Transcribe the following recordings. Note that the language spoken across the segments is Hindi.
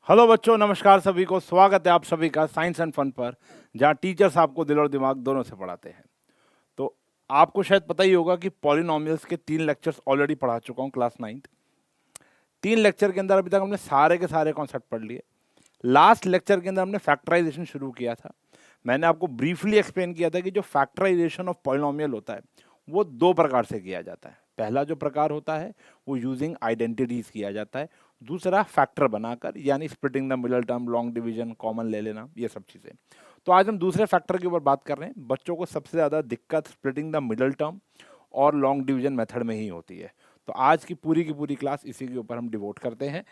हेलो बच्चों, नमस्कार सभी को। स्वागत है आप सभी का साइंस एंड फन पर, जहां टीचर्स आपको दिल और दिमाग दोनों से पढ़ाते हैं। तो आपको शायद पता ही होगा कि पॉलिनोमियल्स के 3 लेक्चर्स ऑलरेडी पढ़ा चुका हूं क्लास 9th। 3 लेक्चर के अंदर अभी तक हमने सारे के सारे कॉन्सेप्ट पढ़ लिए। लास्ट लेक्चर के अंदर हमने फैक्टराइजेशन शुरू किया था। मैंने आपको ब्रीफली एक्सप्लेन किया था कि जो फैक्टराइजेशन ऑफ पॉलिनोमियल होता है वो 2 प्रकार से किया जाता है। पहला जो प्रकार होता है वो यूजिंग आइडेंटिटीज किया जाता है, दूसरा फैक्टर बनाकर, यानी splitting the middle term, long division, common ले लेना, ये सब चीज़ें। तो आज हम दूसरे फैक्टर के ऊपर बात कर रहे हैं। बच्चों को सबसे ज़्यादा दिक्कत स्प्लिटिंग द मिडल टर्म और लॉन्ग डिवीजन मेथड में ही होती है। तो आज की पूरी क्लास इसी के ऊपर हम डिवोट करते हैं।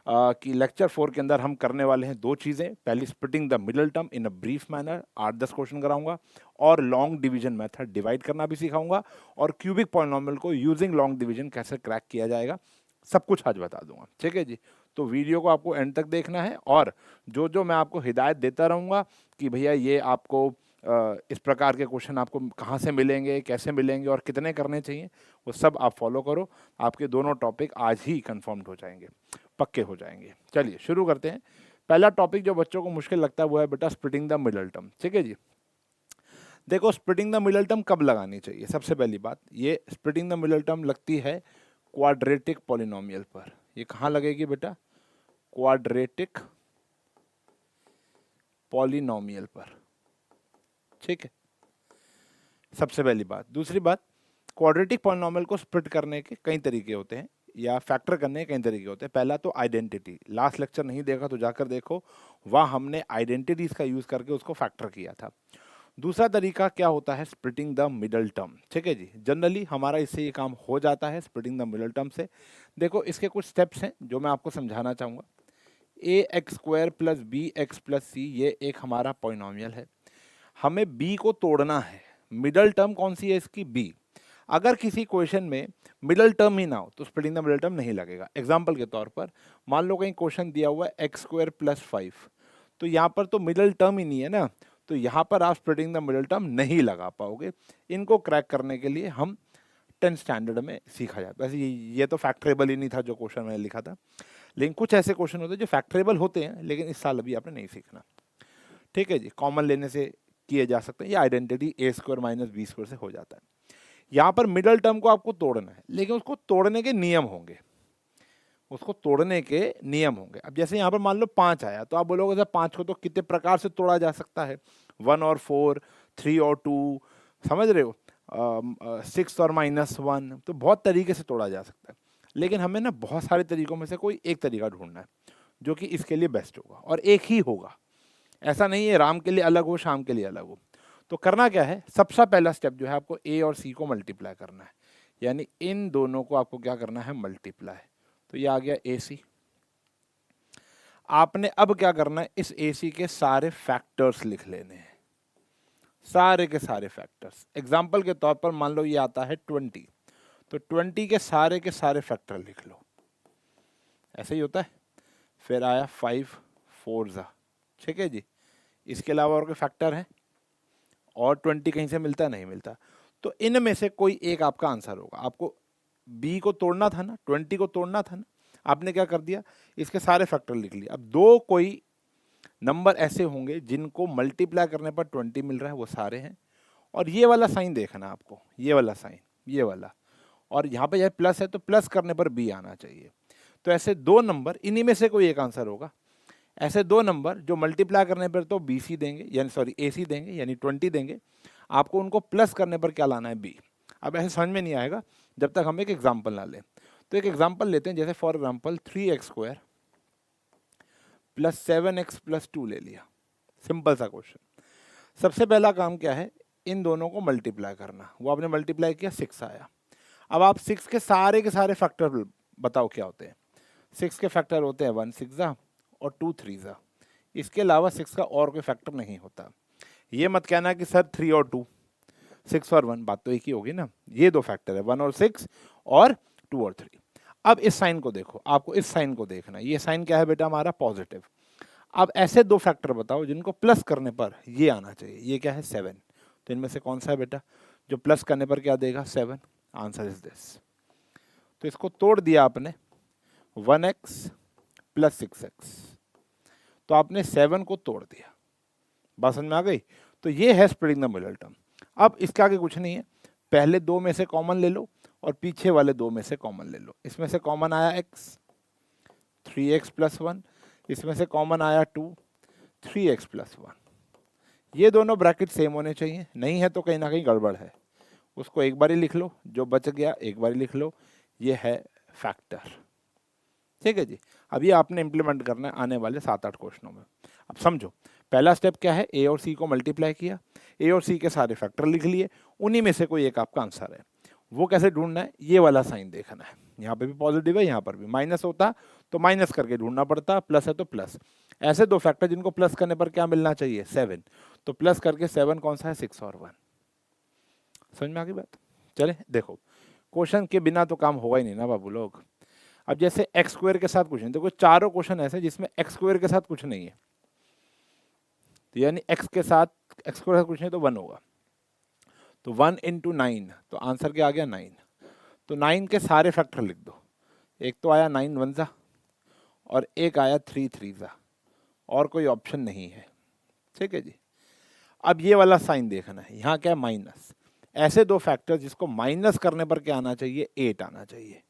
कि लेक्चर 4 के अंदर हम करने वाले हैं 2 चीज़ें। पहली, splitting the middle term in a brief manner, 8-10 question कराऊंगा, और लॉन्ग डिवीजन मेथड डिवाइड करना भी सिखाऊंगा, और क्यूबिक पॉलिनोमियल को यूजिंग लॉन्ग डिवीजन कैसे क्रैक किया जाएगा, सब कुछ आज बता दूंगा। ठीक है जी। तो वीडियो को आपको एंड तक देखना है, और जो जो मैं आपको हिदायत देता रहूँगा कि भैया ये आपको इस प्रकार के क्वेश्चन आपको कहाँ से मिलेंगे, कैसे मिलेंगे और कितने करने चाहिए, वो सब आप फॉलो करो। आपके दोनों टॉपिक आज ही कंफर्म्ड हो जाएंगे, पक्के हो जाएंगे। चलिए शुरू करते हैं। पहला टॉपिक जो बच्चों को मुश्किल लगता है वो है बेटा स्प्लिटिंग द मिडल टर्म। ठीक है जी। देखो, स्प्लिटिंग द मिडल टर्म कब लगानी चाहिए? सबसे पहली बात, ये स्प्लिटिंग द मिडल टर्म लगती है क्वाड्रेटिक पॉलिनोमियल पर। ये कहाँ लगेगी बेटा? क्वाड्रेटिक पॉलिनोमियल पर। ठीक है, सबसे पहली बात। दूसरी बात, क्वाड्रेटिक पॉलिनोमियल को स्प्लिट करने के कई तरीके होते हैं, या फैक्टर करने के कई तरीके होते हैं। पहला तो आइडेंटिटी। लास्ट लेक्चर नहीं देखा तो जाकर देखो, वहाँ हमने आइडेंटिटीज का यूज करके उसको फैक्टर किया था। दूसरा तरीका क्या होता है? Splitting the middle term. ठीक है जी। जनरली हमारा इससे ये काम हो जाता है, स्प्लिटिंग द मिडल टर्म से। देखो, इसके कुछ स्टेप्स हैं जो मैं आपको समझाना चाहूँगा। A X square plus B X plus C, ये एक हमारा पॉलिनोमियल है। हमें बी को तोड़ना है। मिडल टर्म कौन सी है इसकी? बी। अगर किसी क्वेश्चन में मिडल टर्म ही ना हो तो स्प्लिटिंग द मिडल टर्म नहीं लगेगा। एग्जाम्पल के तौर पर मान लो कहीं क्वेश्चन दिया हुआ है एक्स स्क्वायर प्लस 5, तो यहाँ पर तो मिडल टर्म ही नहीं है ना, तो यहाँ पर आप स्प्लिटिंग द मिडल टर्म नहीं लगा पाओगे। इनको क्रैक करने के लिए हम 10th स्टैंडर्ड में सीखा जाता है। वैसे ये तो फैक्टरेबल ही नहीं था जो क्वेश्चन मैंने लिखा था, लेकिन कुछ ऐसे क्वेश्चन होते हैं जो फैक्टरेबल होते हैं, लेकिन इस साल अभी आपने नहीं सीखना। ठीक है जी। कॉमन लेने से किए जा सकते हैं, या आइडेंटिटी ए स्क्वायर माइनस बी स्क्वायर से हो जाता है। यहाँ पर मिडल टर्म को आपको तोड़ना है, लेकिन उसको तोड़ने के नियम होंगे। उसको तोड़ने के नियम होंगे। अब जैसे यहाँ पर मान लो 5 आया, तो आप बोलोगे सर 5 को तो कितने प्रकार से तोड़ा जा सकता है? 1 और 4, 3 और 2, समझ रहे हो? 6 और -1, तो बहुत तरीके से तोड़ा जा सकता है। लेकिन हमें ना बहुत सारे तरीकों में से कोई एक तरीका ढूंढना है जो कि इसके लिए बेस्ट होगा, और एक ही होगा। ऐसा नहीं है राम के लिए अलग हो, शाम के लिए अलग हो। तो करना क्या है? सबसे पहला स्टेप जो है, आपको ए और सी को मल्टीप्लाई करना है, यानी इन दोनों को आपको क्या करना है? मल्टीप्लाई। तो ये आ गया ए सी। आपने अब क्या करना है? इस ए सी के सारे फैक्टर्स लिख लेने हैं, सारे के सारे फैक्टर्स। एग्जाम्पल के तौर पर मान लो ये आता है 20, तो 20 के सारे फैक्टर लिख लो। ऐसे ही होता है। फिर आया 5 4 ज़ा। ठीक है जी। इसके अलावा और कोई फैक्टर है? और 20 कहीं से मिलता है? नहीं मिलता। तो इनमें से कोई एक आपका आंसर होगा। आपको बी को तोड़ना था ना, 20 को तोड़ना था ना, आपने क्या कर दिया? इसके सारे फैक्टर लिख लिए। अब दो कोई नंबर ऐसे होंगे जिनको मल्टीप्लाई करने पर 20 मिल रहा है, वो सारे हैं। और ये वाला साइन देखना आपको, ये वाला साइन, ये वाला, और यहाँ पे यह प्लस है तो प्लस करने पर बी आना चाहिए। तो ऐसे दो नंबर, इन्हीं में से कोई एक आंसर होगा। ऐसे दो नंबर जो मल्टीप्लाई करने पर तो बी सी देंगे, यानी सॉरी ए सी देंगे, यानी 20 देंगे। आपको उनको प्लस करने पर क्या लाना है? बी। अब ऐसे समझ में नहीं आएगा जब तक हम एक एग्जाम्पल ना लें। तो एक एग्जाम्पल लेते हैं, जैसे for example 3x square plus 7x plus 2 ले लिया। सिंपल सा क्वेश्चन। सबसे पहला काम क्या है? इन दोनों को मल्टीप्लाई करना। वो आपने मल्टीप्लाई किया, 6 आया। अब आप 6 के सारे फैक्टर बताओ क्या होते हैं? 6 के फैक्टर होते हैं 1 6 ज़ा और 2 3 ज़ा। इसके अलावा 6 का और कोई फैक्टर नहीं होता। ये मत कहना कि सर 3 और 2, 6 और 1, बात तो एक ही होगी ना। ये दो फैक्टर है, 1 और 6 और 2 और 3। अब इस साइन को देखो, आपको इस साइन को देखना। ये साइन क्या है बेटा? हमारा पॉजिटिव। अब ऐसे दो फैक्टर बताओ जिनको प्लस करने पर ये आना चाहिए। ये क्या है? 7। तो इनमें से कौन सा है बेटा जो प्लस करने पर क्या देगा? 7। Answer is this. तो इसको तोड़ दिया आपने, 1x प्लस 6x। तो आपने 7 को तोड़ दिया। बात समझ में आ गई? तो ये है स्प्लिटिंग द मिडल टर्म। अब इसके आगे कुछ नहीं है, पहले दो में से कॉमन ले लो और पीछे वाले दो में से कॉमन ले लो। इसमें से कॉमन आया x, 3x + 1, इसमें से कॉमन आया 2, 3x + 1। ये दोनों ब्रैकेट सेम होने चाहिए, नहीं है तो कहीं ना कहीं गड़बड़ है, उसको एक बार ही लिख लो, जो बच गया एक बार ही लिख लो। ये है फैक्टर। ठीक है जी। अब ये आपने इम्प्लीमेंट करना है आने वाले 7-8 क्वेश्चनों में। अब समझो, पहला स्टेप क्या है, ए और सी को मल्टीप्लाई किया, ए और सी के सारे फैक्टर लिख लिए, उन्हीं में से कोई एक आपका आंसर है। वो कैसे ढूंढना है, ये वाला साइन देखना है, यहाँ पे भी पॉजिटिव है, यहाँ पर भी। माइनस होता तो माइनस करके ढूंढना पड़ता, प्लस है तो प्लस। ऐसे दो फैक्टर जिनको प्लस करने पर क्या मिलना चाहिए, 7, तो प्लस करके 7 कौन सा है, 6 और 1। समझ में आ गई बात? चले देखो, क्वेश्चन के बिना तो काम होगा ही नहीं ना बाबू लोग। अब जैसे एक्स स्क्वायर के साथ कुछ नहीं, देखो चारों क्वेश्चन ऐसे जिसमें एक्स स्क्वायर के साथ कुछ नहीं है, तो यानी एक्स के साथ एक्स स्क्वायर कुछ नहीं तो 1 होगा। तो 1 × 9, तो आंसर क्या आ गया, 9। तो 9 के सारे फैक्टर लिख दो। एक तो आया 9 × 1 = और एक आया 3 × 3 = और कोई ऑप्शन नहीं है। ठीक है जी। अब ये वाला साइन देखना है, यहाँ क्या है, माइनस। ऐसे दो फैक्टर जिसको माइनस करने पर क्या आना चाहिए, 8 आना चाहिए।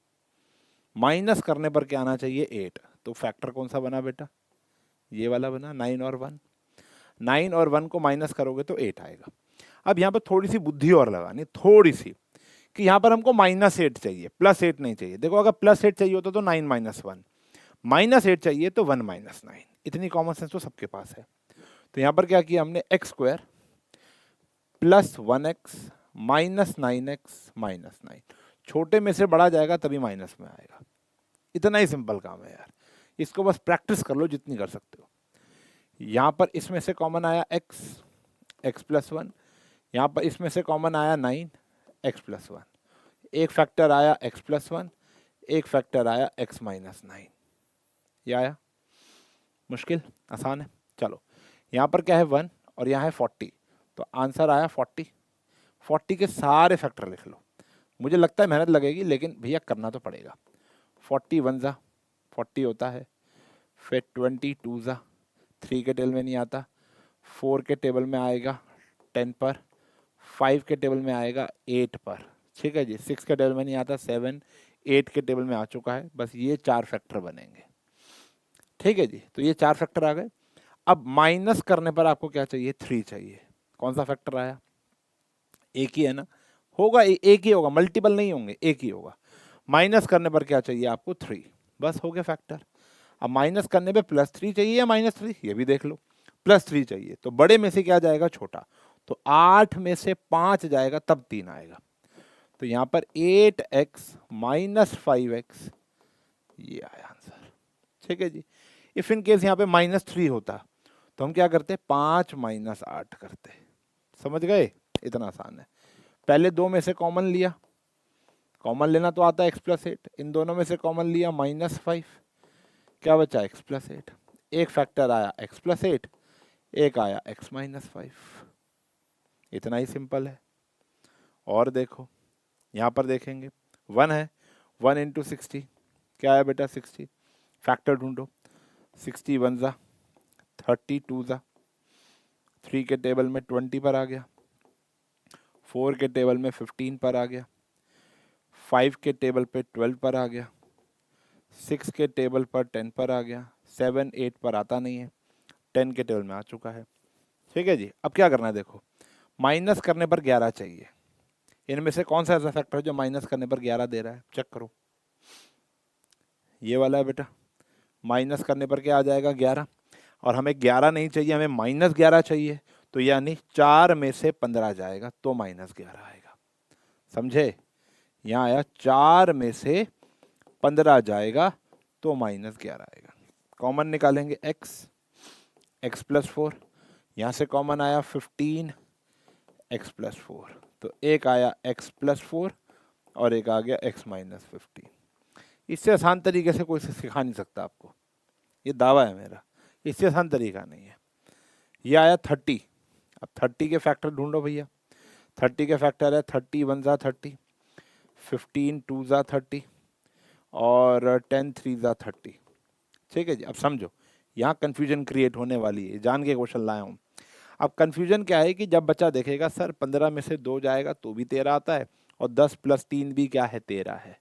माइनस करने पर क्या आना चाहिए, 8। तो फैक्टर कौन सा बना बेटा, ये वाला बना, 9 और 1। 9 और 1 को माइनस करोगे तो 8 आएगा। अब यहाँ पर थोड़ी सी बुद्धि और लगानी, थोड़ी सी, कि यहाँ पर हमको -8 चाहिए, +8 नहीं चाहिए। देखो अगर +8 चाहिए होता तो 9 - 1, -8 चाहिए तो 1 - 9। इतनी कॉमन सेंस तो सबके पास है। तो यहाँ पर क्या किया हमने, x² + 1x - 9x - 9। छोटे में से बड़ा जाएगा तभी माइनस में आएगा। इतना ही सिंपल काम है यार, इसको बस प्रैक्टिस कर लो जितनी कर सकते हो। यहाँ पर इसमें से कॉमन आया x, x + 1। यहाँ पर इसमें से कॉमन आया 9, x + 1। एक फैक्टर आया x + 1, एक फैक्टर आया x - 9। ये आया, मुश्किल आसान है। चलो यहाँ पर क्या है, 1 और यहाँ है 40, तो आंसर आया 40। 40 के सारे फैक्टर लिख लो। मुझे लगता है मेहनत लगेगी, लेकिन भैया करना तो पड़ेगा। 40 × 1 = 40 होता है, फिर 20 × 2 = 3 के टेबल में नहीं आता, 4 के टेबल में आएगा 10 पर, 5 के टेबल में आएगा 8 पर। ठीक है जी। 6 के टेबल में नहीं आता, 7, 8 के टेबल में आ चुका है। बस ये 4 फैक्टर बनेंगे। ठीक है जी। तो ये 4 फैक्टर आ गए। अब माइनस करने पर आपको क्या चाहिए, 3 चाहिए। कौन सा फैक्टर आया, एक ही है ना, होगा एक ही होगा, मल्टीपल नहीं होंगे, एक ही होगा। माइनस करने पर क्या चाहिए आपको, 3। बस हो गया फैक्टर। अब माइनस करने पे +3 चाहिए या -3, ये भी देख लो। +3 चाहिए तो बड़े में से क्या जाएगा, छोटा। तो 8 में से 5 जाएगा तब 3 आएगा। तो यहाँ पर 8x - 5x, ये आया आंसर। ठीक है जी। इफ इन केस यहाँ पे -3 होता तो हम क्या करते, 5 - 8 करते। समझ गए, इतना आसान है। पहले दो में से कॉमन लिया, कॉमन लेना तो आता है x + 8। इन दोनों में से कॉमन लिया -5, क्या बचा, x + 8। एक फैक्टर आया x + 8, एक आया x - 5। इतना ही सिंपल है। और देखो यहाँ पर देखेंगे, 1 है, 1 × 60, क्या है बेटा, 60। फैक्टर ढूंढो, 60 × 1 = 30, 2 = 3 के टेबल में 20 पर आ गया, 4 के टेबल में 15 पर आ गया, 5 के टेबल पे 12 पर आ गया, 6 के टेबल पर 10 पर आ गया, 7, 8 पर आता नहीं है, 10 के टेबल में आ चुका है। ठीक है जी। अब क्या करना है, देखो माइनस करने पर 11 चाहिए। इनमें से कौन सा ऐसा फैक्टर है जो माइनस करने पर 11 दे रहा है, चेक करो। ये वाला है बेटा, माइनस करने पर क्या आ जाएगा, 11। और हमें 11 नहीं चाहिए, हमें -11 चाहिए। तो यानी 4 में से 15 जाएगा तो -11 आएगा। समझे, यहाँ आया 4 में से 15 जाएगा तो -11 आएगा। कॉमन निकालेंगे x, x + 4, यहाँ से कॉमन आया 15, x + 4, तो एक आया x + 4 और एक आ गया x - 15। इससे आसान तरीके से कोई सिखा नहीं सकता आपको, ये दावा है मेरा, इससे आसान तरीका नहीं है। ये आया 30। अब 30 के फैक्टर ढूंढो भैया। 30 के फैक्टर है 30 × 1 = 30, 15 × 2 = 30 और 10 × 3 = 30। ठीक है जी। अब समझो, यहाँ कन्फ्यूजन क्रिएट होने वाली है, जान के क्वेश्चन लाया हूँ। अब कन्फ्यूजन क्या है कि जब बच्चा देखेगा सर 15 में से 2 जाएगा तो भी 13 आता है, और 10 + 3 भी क्या है, 13 है।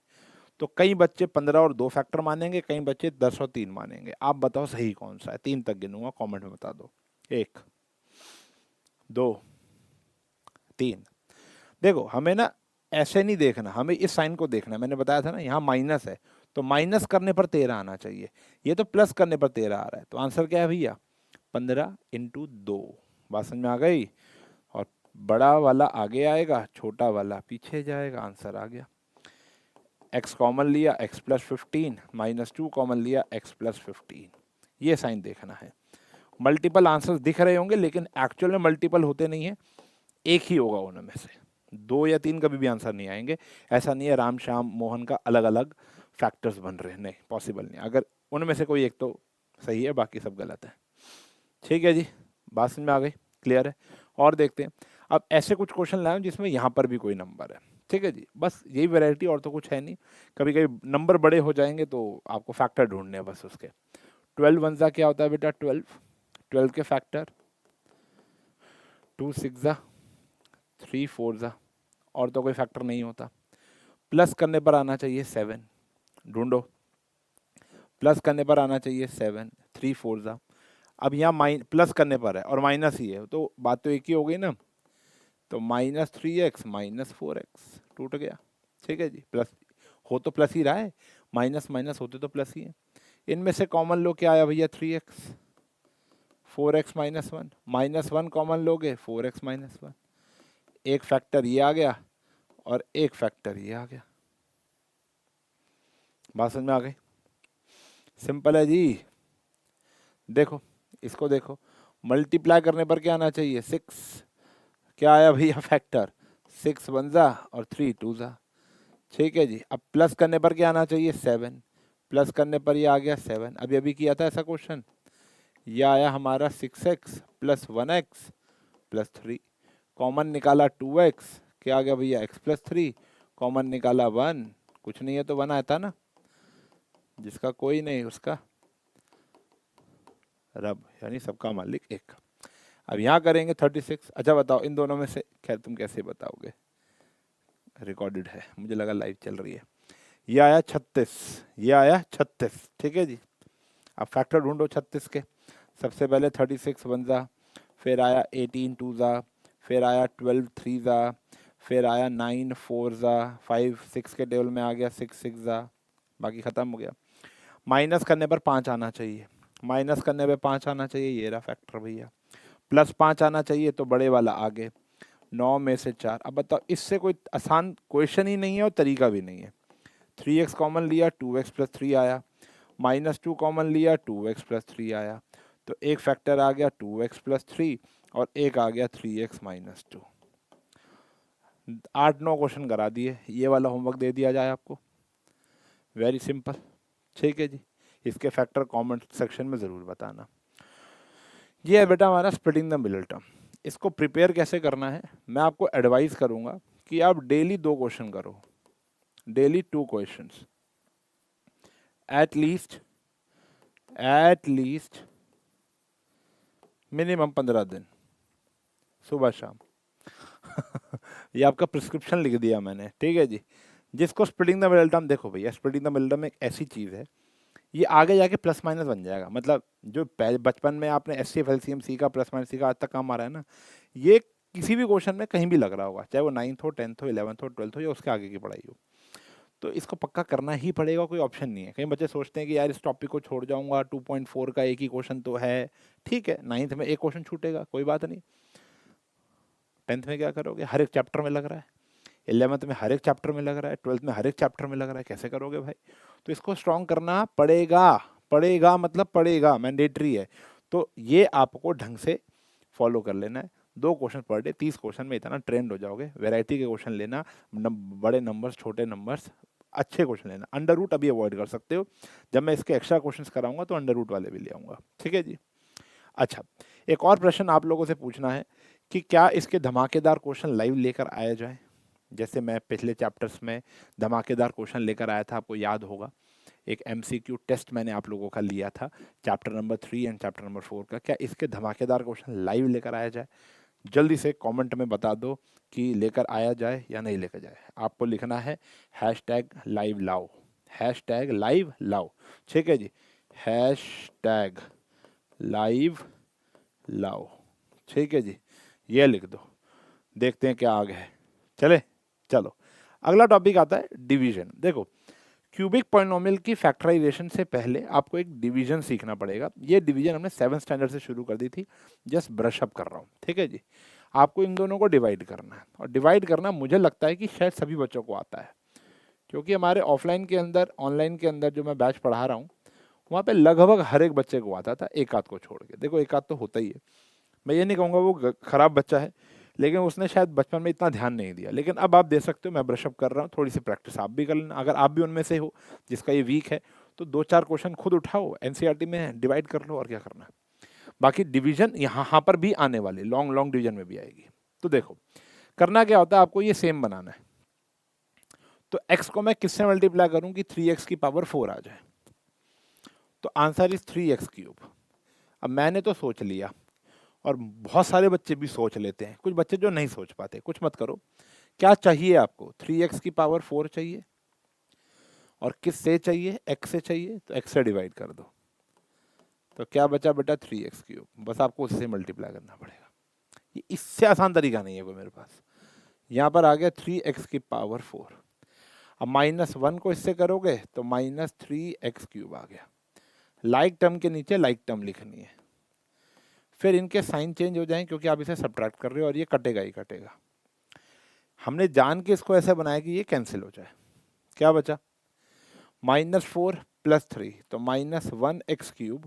तो कई बच्चे 15 और 2 फैक्टर मानेंगे, कई बच्चे 10 और 3 मानेंगे। आप बताओ सही कौन सा है? 3 तक गिनूंगा, कमेंट में बता दो। 1 2 3। देखो हमें ना ऐसे नहीं देखना, हमें इस साइन को देखना है। मैंने बताया था ना यहाँ माइनस है, तो माइनस करने पर 13 आना चाहिए। ये तो प्लस करने पर 13 आ रहा है, तो आंसर क्या है भैया? 15 × 2। बात समझ में आ गई? और बड़ा वाला आगे आएगा, छोटा वाला पीछे जाएगा, आंसर आ गया। x कॉमन लिया, x + 15, -2 कॉमन लिया, x + 15। ये साइन देखना है। मल्टीपल आंसर्स दिख रहे होंगे, लेकिन एक्चुअल में मल्टीपल होते नहीं है, एक ही होगा उनमें से। 2 या 3 कभी भी आंसर नहीं आएंगे। ऐसा नहीं है राम श्याम मोहन का अलग अलग फैक्टर्स बन रहे हैं, नहीं, पॉसिबल नहीं। अगर उनमें से कोई एक तो सही है, बाकी सब गलत है। ठीक है जी, बात समझ में आ गई? क्लियर है? और देखते हैं। अब ऐसे कुछ क्वेश्चन लाए जिसमें यहाँ पर भी कोई नंबर है। ठीक है जी, बस यही वैरायटी, और तो कुछ है नहीं। कभी कभी नंबर बड़े हो जाएंगे तो आपको फैक्टर ढूंढने हैं बस उसके। 12 × 1 क्या होता है बेटा? 12 के फैक्टर 2 × 6 3 × 4, और तो कोई फैक्टर नहीं होता। प्लस करने पर आना चाहिए 7, ढूंढो। प्लस करने पर आना चाहिए 7, 3 × 4। अब यहाँ प्लस करने पर है और माइनस ही है, तो बात तो एक ही हो गई ना। तो -3x -4x टूट गया। ठीक है जी, प्लस हो तो प्लस ही रहा है, माइनस माइनस होते तो प्लस ही है। इनमें से कॉमन लो क्या आया भैया? 3x, 4x -1, -1 कॉमन लोगे, 4x -1। एक फैक्टर ये आ गया और एक फैक्टर ये आ गया। बात समझ में आ गई? सिंपल है जी। देखो इसको देखो, मल्टीप्लाई करने पर क्या आना चाहिए? 6। क्या आया भैया फैक्टर? 6 × 1 और 3 × 2। ठीक है जी। अब प्लस करने पर क्या आना चाहिए? 7। प्लस करने पर ये आ गया 7। अभी अभी किया था ऐसा क्वेश्चन, ये आया हमारा 6x + 1x + 3। कॉमन निकाला 2x, क्या आ गया भैया? x + 3। कॉमन निकाला 1, कुछ नहीं है तो 1 आता ना, जिसका कोई नहीं उसका रब, यानी सबका मालिक एक। अब यहाँ करेंगे 36। अच्छा बताओ इन दोनों में से, खैर तुम कैसे बताओगे, रिकॉर्डेड है, मुझे लगा लाइव चल रही है। ये आया 36, ये आया 36। ठीक है जी। अब फैक्टर ढूंढो 36 के। सबसे पहले 36 × 1, फिर आया 18 × 2, फिर आया 12 × 3, फिर आया 9 × 4, 5 6 के टेबल में आ गया 6 × 6, बाकी ख़त्म हो गया। माइनस करने पर 5 आना चाहिए, माइनस करने पे 5 आना चाहिए, ये रहा फैक्टर भैया। प्लस 5 आना चाहिए, तो बड़े वाला आगे, 9 में से 4। अब बताओ, इससे कोई आसान क्वेश्चन ही नहीं है और तरीका भी नहीं है। 3x कॉमन लिया, 2x + 3 आया, -2 कॉमन लिया, 2x + 3 आया, तो एक फैक्टर आ गया 2x + 3 और एक आ गया 3x - 2। 8-9 क्वेश्चन करा दिए, ये वाला होमवर्क दे दिया जाए आपको। Very simple. ठीक है जी, इसके फैक्टर कमेंट सेक्शन में ज़रूर बताना। ये है बेटा हमारा स्प्लिटिंग द मिडिल टर्म। इसको प्रिपेयर कैसे करना है, मैं आपको एडवाइस करूंगा कि आप डेली 2 क्वेश्चन करो, daily 2 questions, at least minimum 15 दिन, सुबह शाम। ये आपका प्रिस्क्रिप्शन लिख दिया मैंने। ठीक है जी। जिसको स्प्लिटिंग द मिडिल टर्म, देखो भैया स्प्लिटिंग द मिडिल टर्म एक ऐसी चीज़ है, ये आगे जाके प्लस माइनस बन जाएगा। मतलब जो बचपन में आपने SCF LCM सीखा, प्लस माइनस सीखा, आज तक काम आ रहा है ना, ये किसी भी क्वेश्चन में कहीं भी लग रहा होगा, चाहे वो 9th हो, 10th हो, 11th हो, 12th हो, या उसके आगे की पढ़ाई हो। तो इसको पक्का करना ही पड़ेगा, कोई ऑप्शन नहीं है। कई बच्चे सोचते हैं कि यार इस टॉपिक को छोड़ जाऊंगा, 2.4 का एक ही क्वेश्चन तो है। ठीक है, 9th में एक क्वेश्चन छूटेगा, कोई बात नहीं। 10th में क्या करोगे? हर एक चैप्टर में लग रहा है, 11th में हर एक चैप्टर में लग रहा है, 12th में हर एक चैप्टर में लग रहा है, कैसे करोगे भाई? तो इसको स्ट्रॉन्ग करना पड़ेगा, पड़ेगा मतलब पड़ेगा, मैंडेटरी है। तो ये आपको ढंग से फॉलो कर लेना है। 2 क्वेश्चन पर डे, 30 क्वेश्चन में इतना ट्रेंड हो जाओगे। वैरायटी के क्वेश्चन लेना, बड़े नंबर्स, छोटे नंबर्स, अच्छे क्वेश्चन लेना। अंडर रूट अभी अवॉइड कर सकते हो, जब मैं इसके एक्स्ट्रा क्वेश्चंस कराऊंगा तो अंडर रूट वाले भी ले आऊँगा। ठीक है जी। अच्छा, एक और प्रश्न आप लोगों से पूछना है कि क्या इसके धमाकेदार क्वेश्चन लाइव लेकर आया जाए, जैसे मैं पिछले चैप्टर्स में धमाकेदार क्वेश्चन लेकर आया था, आपको याद होगा। एक MCQ टेस्ट मैंने आप लोगों का लिया था chapter number 3 and chapter number 4 का। क्या इसके धमाकेदार क्वेश्चन लाइव लेकर आया जाए? जल्दी से कमेंट में बता दो कि लेकर आया जाए या नहीं लेकर जाए। आपको लिखना है हैशटैग लाइव लाओ, हैशटैग लाइव लाओ, ठीक है जी, हैशटैग लाइव लाओ, ठीक है जी, ये लिख दो। देखते हैं क्या आगे है। चले, चलो अगला टॉपिक आता है डिवीजन। देखो, क्यूबिक पॉलिनोमियल की फैक्टराइजेशन से पहले आपको एक डिवीजन सीखना पड़ेगा। ये डिवीजन हमने 7th स्टैंडर्ड से शुरू कर दी थी, जस्ट ब्रश अप कर रहा हूँ, ठीक है जी। आपको इन दोनों को डिवाइड करना है, और डिवाइड करना मुझे लगता है कि शायद सभी बच्चों को आता है, क्योंकि हमारे ऑफलाइन के अंदर, ऑनलाइन के अंदर जो मैं बैच पढ़ा रहा हूँ वहाँ पे लगभग हर एक बच्चे को आता था, एक आध को छोड़ के। देखो एक आध तो होता ही है, मैं ये नहीं कहूँगा वो खराब बच्चा है, लेकिन उसने शायद बचपन में इतना ध्यान नहीं दिया। लेकिन अब आप दे सकते हो, मैं ब्रशअप कर रहा हूँ, थोड़ी सी प्रैक्टिस आप भी कर लेना। अगर आप भी उनमें से हो जिसका ये वीक है, तो 2-4 क्वेश्चन खुद उठाओ, एनसीईआरटी में डिवाइड कर लो, और क्या करना है। बाकी डिवीजन यहाँ पर भी आने वाले, लॉन्ग लॉन्ग डिवीजन में भी आएगी। तो देखो करना क्या होता है, आपको ये सेम बनाना है। तो x को मैं किससे मल्टीप्लाई करूँ कि 3x की पावर 4 आ जाए? तो आंसर इज 3x³। अब मैंने तो सोच लिया, और बहुत सारे बच्चे भी सोच लेते हैं, कुछ बच्चे जो नहीं सोच पाते, कुछ मत करो। क्या चाहिए आपको? 3x की पावर 4 चाहिए, और किस से चाहिए? x से चाहिए, तो x से डिवाइड कर दो, तो क्या बचा बेटा? 3x³। बस आपको उससे मल्टीप्लाई करना पड़ेगा। ये इससे आसान तरीका नहीं है कोई मेरे पास। यहाँ पर आ गया 3x की पावर 4। अब -1 को इससे करोगे तो -3x³ आ गया। लाइक टर्म के नीचे लाइक टर्म लिखनी है, फिर इनके साइन चेंज हो जाएंगे क्योंकि आप इसे सब्ट्रैक्ट कर रहे हो, और ये कटेगा ही कटेगा। हमने जान के इसको ऐसा बनाया कि ये कैंसिल हो जाए। क्या बचा? -4 + 3, तो -1x³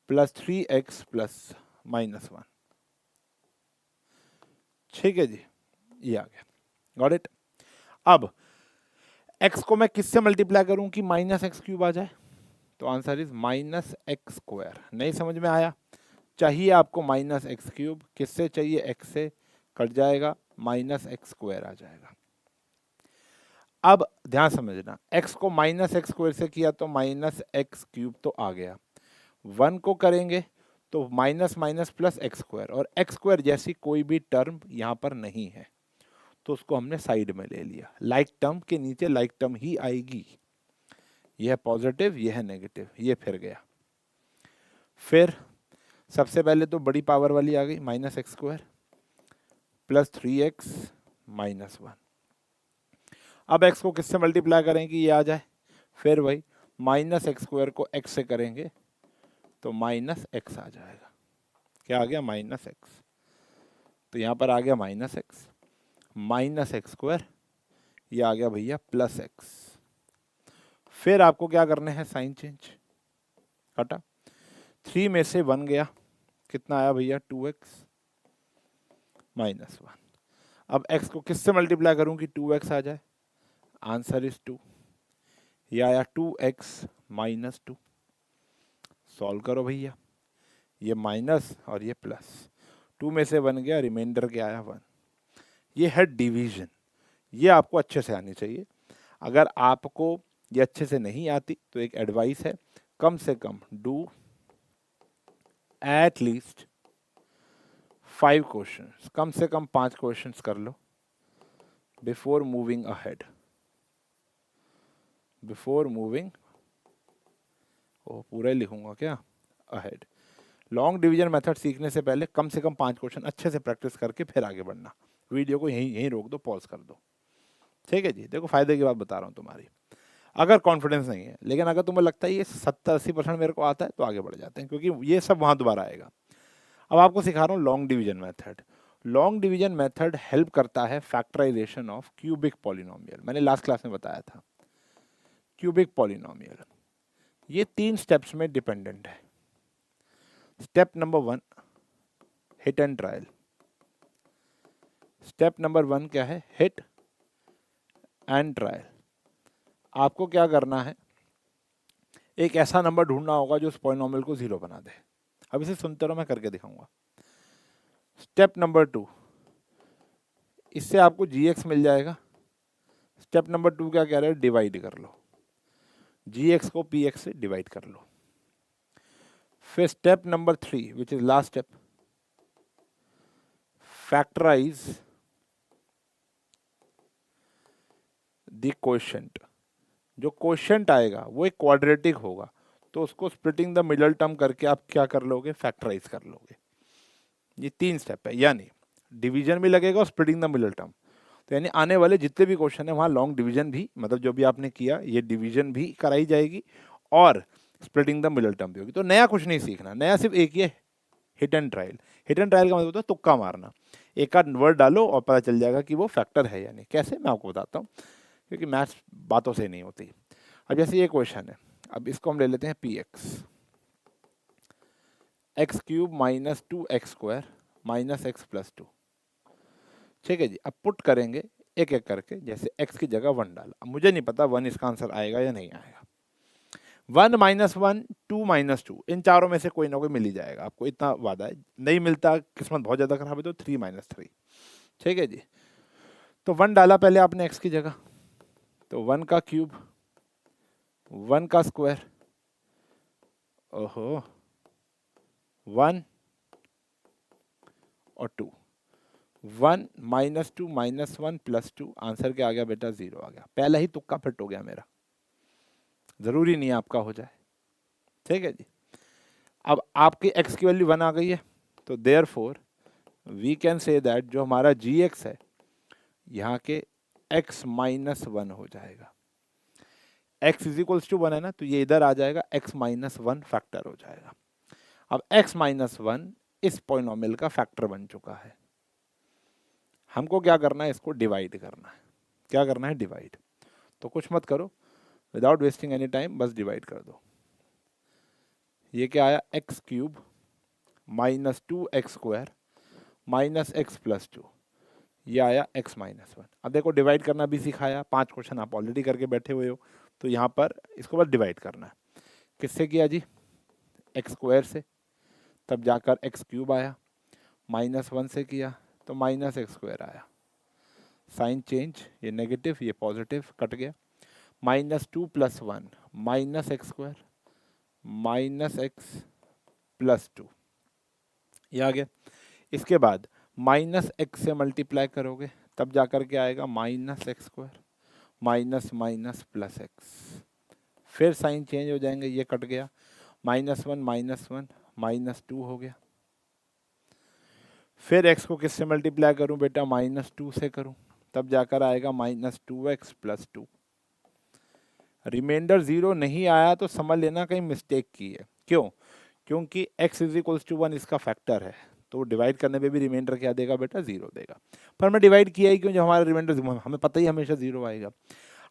+ 3x + -1, ठीक है जी, ये आ गया। Got it? अब x को मैं किससे मल्टीप्लाई करूं कि -x³ आ जाए? तो आंसर इज -x²। नहीं समझ में आया? चाहिए आपको -x³, किससे चाहिए? x से, कट जाएगा, -x² आ जाएगा। अब ध्यान समझना, x को -x² से किया तो -x³ तो आ गया, 1 को करेंगे तो माइनस माइनस प्लस x², और x² जैसी कोई भी टर्म यहाँ पर नहीं है, तो उसको हमने साइड में ले लिया। लाइक टर्म के नीचे लाइक टर्म ही आएगी। यह है पॉजिटिव, यह है नेगेटिव, ये फिर गया। फिर सबसे पहले तो बड़ी पावर वाली आ गई, -x² + 3x - 1। अब x को किससे मल्टीप्लाई करें कि ये आ जाए? फिर वही -x² को x से करेंगे तो -x आ जाएगा। क्या आ गया? -x। तो यहाँ पर आ गया -x, -x², ये आ गया भैया +x। फिर आपको क्या करने हैं? साइन चेंज, हटा, 3 में से 1 गया, कितना आया भैया? 2x - 1। अब x को किससे मल्टीप्लाई करूं कि 2x आ जाए? Answer is 2। ये आया 2x - 2। सॉल्व करो भैया, ये माइनस और ये प्लस, 2 में से 1 गया, रिमाइंडर क्या आया? 1। ये है डिवीजन। ये आपको अच्छे से आनी चाहिए। अगर आपको ये अच्छे से नहीं आती तो एक एडवाइस है, कम से कम डू एट लीस्ट 5 क्वेश्चंस, कम से कम 5 क्वेश्चंस कर लो before moving ahead. Before moving, ओ पूरा ही लिखूंगा क्या? अहेड। लॉन्ग डिवीजन मेथड सीखने से पहले कम से कम 5 क्वेश्चन अच्छे से प्रैक्टिस करके फिर आगे बढ़ना। वीडियो को यहीं रोक दो, पॉज कर दो, ठीक है जी। देखो फायदे की बात बता रहा हूँ तुम्हारी। अगर कॉन्फिडेंस नहीं है, लेकिन अगर तुम्हें लगता है ये 70-80% मेरे को आता है, तो आगे बढ़ जाते हैं, क्योंकि ये सब वहाँ दोबारा आएगा। अब आपको सिखा रहा हूँ long division method. Long division method help करता है फैक्टराइजेशन ऑफ क्यूबिक पॉलिनोमियल। मैंने लास्ट क्लास में बताया था क्यूबिक पॉलिनोमियल ये 3 स्टेप्स में डिपेंडेंट है। Step number 1 hit and trial. Step number 1 क्या है? Hit and trial. आपको क्या करना है? एक ऐसा नंबर ढूंढना होगा जो उस पॉलिनोमियल को 0 बना दे। अब इसे सुनते रहो, मैं करके दिखाऊंगा। स्टेप नंबर 2, इससे आपको gx मिल जाएगा। स्टेप नंबर 2 क्या कह रहे हैं? डिवाइड कर लो। जी एक्स को पी एक्स से डिवाइड कर लो। फिर step number 3 which is last step, factorise the quotient. जो क्वोशिएंट आएगा वो एक क्वाड्रेटिक होगा, तो उसको स्प्लिटिंग द मिडल टर्म करके आप क्या कर लोगे, फैक्टराइज कर लोगे। ये 3 स्टेप है, यानी डिवीजन भी लगेगा और स्प्लिटिंग द मिडल टर्म। तो यानी आने वाले जितने भी क्वेश्चन है वहाँ लॉन्ग डिवीजन भी, मतलब जो भी आपने किया ये डिवीजन भी कराई जाएगी और स्प्लिटिंग द मिडल टर्म भी होगी। तो नया कुछ नहीं सीखना, नया सिर्फ एक ये hit and trial. Hit and trial का मतलब होता है तुक्का मारना, एक आध वर्ड डालो और पता चल जाएगा कि वो फैक्टर है या नहीं। कैसे, मैं आपको बताता हूँ, क्योंकि मैथ्स बातों से नहीं होती। अब जैसे ये क्वेश्चन है, अब इसको हम ले लेते हैं P x, x cube minus 2x² minus x plus 2। ठीक है जी, अब पुट करेंगे एक एक करके। जैसे x की जगह 1 डाला, अब मुझे नहीं पता 1 इसका आंसर आएगा या नहीं आएगा। 1 माइनस 1 2 माइनस 2, इन चारों में से कोई ना कोई मिल ही जाएगा, आपको इतना वादा है। नहीं मिलता, किस्मत बहुत ज़्यादा खराब है, तो 3 माइनस 3। ठीक है जी, तो 1 डाला पहले आपने x की जगह, तो 1 का क्यूब, 1 का स्क्वायर, ओहो 1 और 2, 1 माइनस 2 माइनस 1 प्लस 2, आंसर क्या आ गया बेटा, 0 आ गया। पहला ही तुक्का फिट हो गया मेरा, जरूरी नहीं है आपका हो जाए। ठीक है जी, अब आपकी x की वैल्यू 1 आ गई है, तो therefore we can say that जो हमारा जी एक्स है यहाँ के x माइनस 1 हो जाएगा। x इज इक्वल्स टू 1 है ना, तो ये इधर आ जाएगा, x माइनस 1 फैक्टर हो जाएगा। अब x माइनस 1 इस पॉलिनोमियल का फैक्टर बन चुका है। हमको क्या करना है, इसको डिवाइड करना है। क्या करना है, डिवाइड। तो कुछ मत करो, विदाउट वेस्टिंग एनी टाइम बस डिवाइड कर दो। ये क्या आया, x cube minus 2x² minus x plus 2, ये आया x माइनस 1। अब देखो डिवाइड करना भी सिखाया, 5 क्वेश्चन आप ऑलरेडी करके बैठे हुए हो, तो यहाँ पर इसको बस डिवाइड करना है। किससे किया जी, x² से, तब जाकर x क्यूब आया, माइनस 1 से किया तो माइनस x² आया। साइन चेंज, ये नेगेटिव ये पॉजिटिव, कट गया। Minus 2 plus 1 minus x² minus x plus 2, ये आ गया। इसके बाद माइनस एक्स से मल्टीप्लाई करोगे तब जाकर के आएगा minus x² minus minus plus x, फिर साइन चेंज हो जाएंगे, ये कट गया। माइनस 1 माइनस 2 हो गया। फिर x को किससे मल्टीप्लाई करूं बेटा, माइनस 2 से करूं, तब जाकर आएगा माइनस 2x प्लस 2। रिमाइंडर 0 नहीं आया तो समझ लेना कहीं मिस्टेक की है। क्यों, क्योंकि x इज इक्वल्स टू 1 इसका फैक्टर है, तो डिवाइड करने पे भी रिमाइंडर क्या देगा बेटा, 0 देगा। पर मैं डिवाइड किया ही क्यों, जो हमारा रिमाइंडर हमें पता ही हमेशा 0 आएगा।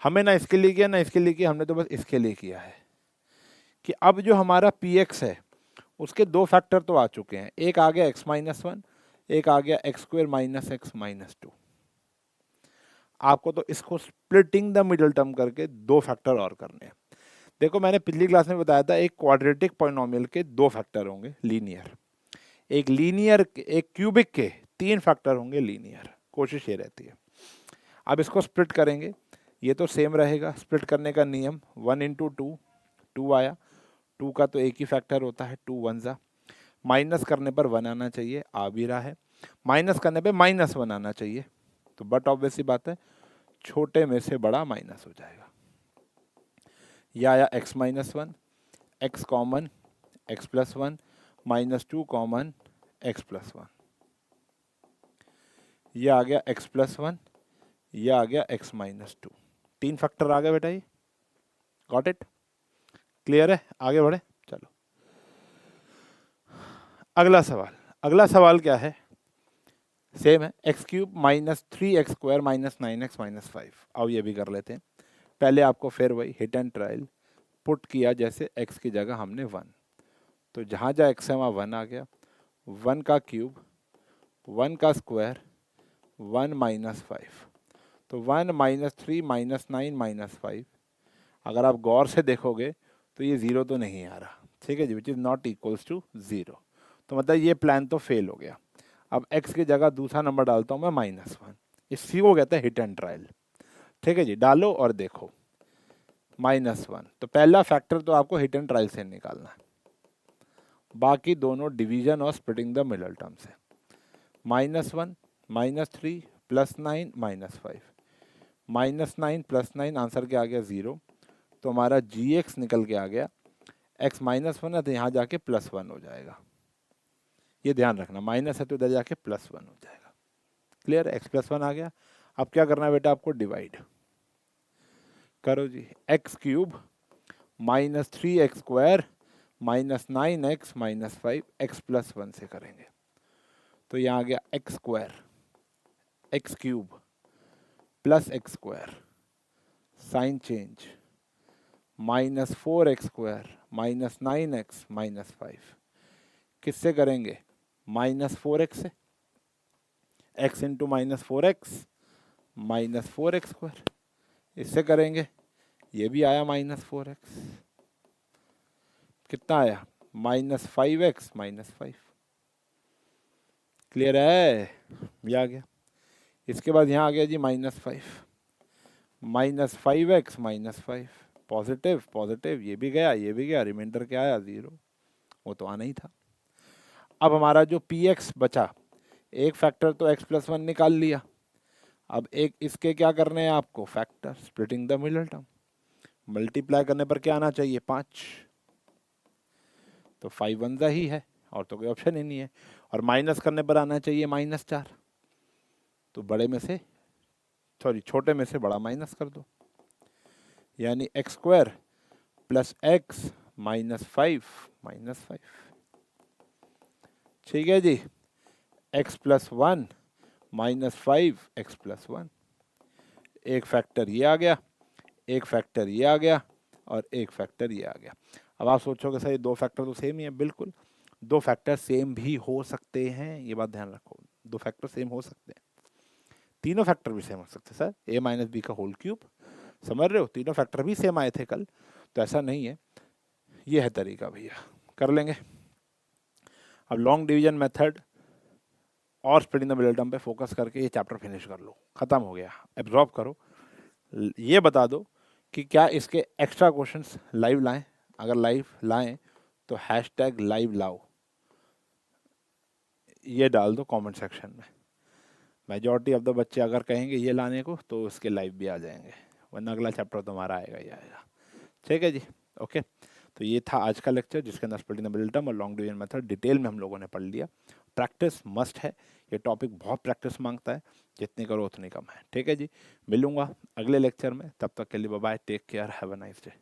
हमें ना इसके लिए किया ना इसके लिए किया, हमने तो बस इसके लिए किया है कि अब जो हमारा पी एक्स है उसके 2 फैक्टर तो आ चुके हैं, एक आ गया x माइनस 1, एक आ गया x² माइनस एक्स माइनस 2। आपको तो इसको स्प्लिटिंग द मिडल टर्म करके 2 फैक्टर और करने हैं। देखो मैंने पिछली क्लास में बताया था, एक क्वाड्रेटिक पॉलिनोमियल के 2 फैक्टर होंगे लीनियर, एक लीनियर एक क्यूबिक के 3 फैक्टर होंगे लीनियर। कोशिश ये रहती है। अब इसको स्प्लिट करेंगे, ये तो सेम रहेगा, स्प्लिट करने का नियम 1 इंटू 2, 2 आया, 2 का तो एक ही फैक्टर होता है, 2 1 जा, माइनस करने पर 1 आना चाहिए, आ भी रहा है, माइनस करने पे माइनस 1 आना चाहिए, तो बट ऑब्वियस सी बात है छोटे में से बड़ा माइनस हो जाएगा। यह आया x minus 1, x common x plus 1 minus 2 common x plus 1, यह आ गया x प्लस 1, यह आ गया x माइनस 2। 3 फैक्टर आ गए बेटा, ये गॉट इट, क्लियर है, आगे बढ़े चलो। अगला सवाल क्या है, सेम है, x cube minus 3x² minus 9x minus 5। अब ये भी कर लेते हैं। पहले आपको फिर वही हिट एंड ट्रायल पुट किया, जैसे x की जगह हमने 1, तो जहाँ जहाँ x है वहाँ 1 आ गया, 1 का क्यूब, 1 का स्क्वायर, 1 माइनस 5, तो 1 माइनस 3 माइनस 9 माइनस 5। अगर आप गौर से देखोगे तो ये 0 तो नहीं आ रहा, ठीक है जी, which is not equals to 0, तो मतलब ये प्लान तो फेल हो गया। अब x की जगह दूसरा नंबर डालता हूँ मैं -1, इसी को कहते हैं हिट एंड ट्रायल। ठीक है जी, डालो और देखो, -1। तो पहला फैक्टर तो आपको हिट एंड ट्रायल से निकालना है, बाकी दोनों डिवीजन और स्प्लिटिंग द मिडल टर्म से। -1 -3 +9 -5, -9 +9 आंसर क्या आ गया 0। तो हमारा gx निकल के आ गया, x -1 है तो यहाँ जाके +1 हो जाएगा, ये ध्यान रखना, माइनस है तो इधर जाके +1 हो जाएगा। क्लियर, x +1 आ गया। अब क्या करना है बेटा आपको, डिवाइड करो जी। x³ -3x² -9x -5 x +1 से करेंगे तो यहाँ आ गया x² x³ +x² sign change -4x² -9x -5 किससे करेंगे, -4x से, x इंटू -4x -4x², इससे करेंगे, ये भी आया -4x, कितना आया -5x -5। क्लियर है, ये आ गया। इसके बाद यहाँ आ गया जी -5 -5x -5, पॉजिटिव पॉजिटिव, ये भी गया ये भी गया, रिमाइंडर क्या आया 0, वो तो आना ही था। अब हमारा जो px बचा, एक फैक्टर तो x +1 निकाल लिया, अब एक इसके क्या करने हैं आपको, factor, splitting the middle term. Multiply करने पर क्या आना चाहिए 5, तो 5 1 ही है और तो कोई ऑप्शन ही नहीं है, और माइनस करने पर आना चाहिए -4, तो बड़े में से सॉरी छोटे में से बड़ा माइनस कर दो, यानी x² +x -5 -5। ठीक है जी, x +1 -5 x +1, एक फैक्टर ये आ गया, एक फैक्टर ये आ गया और एक फैक्टर ये आ गया। अब आप सोचोगे सर ये दो फैक्टर तो सेम ही है, बिल्कुल, दो फैक्टर सेम भी हो सकते हैं, ये बात ध्यान रखो, दो फैक्टर सेम हो सकते हैं, तीनों फैक्टर भी सेम हो सकते हैं सर, a - b का होल क्यूब, समझ रहे हो, तीनों फैक्टर भी सेम आए थे कल, तो ऐसा नहीं है, ये है तरीका भैया, कर लेंगे। अब लॉन्ग डिवीजन मेथड और स्प्लिटिंग द मिडल टर्म पे फोकस करके ये चैप्टर फिनिश कर लो, खत्म हो गया, एब्जॉर्ब करो। ये बता दो कि क्या इसके एक्स्ट्रा क्वेश्चंस लाइव लाएं, अगर लाइव लाएं तो #लाइव लाओ ये डाल दो कमेंट सेक्शन में। मेजॉरिटी ऑफ द बच्चे अगर कहेंगे ये लाने को तो उसके लाइव भी आ जाएंगे, वरना अगला चैप्टर तुम्हारा आएगा ही आएगा। ठीक है जी, ओके। तो ये था आज का लेक्चर जिसके अंदर स्प्लिटिंग द मिडल टर्म और लॉन्ग डिवीजन मेथड डिटेल में हम लोगों ने पढ़ लिया। प्रैक्टिस मस्ट है, ये टॉपिक बहुत प्रैक्टिस मांगता है, जितनी करो उतनी कम है। ठीक है जी, मिलूंगा अगले लेक्चर में, तब तक के लिए bye bye, take care, have a nice day.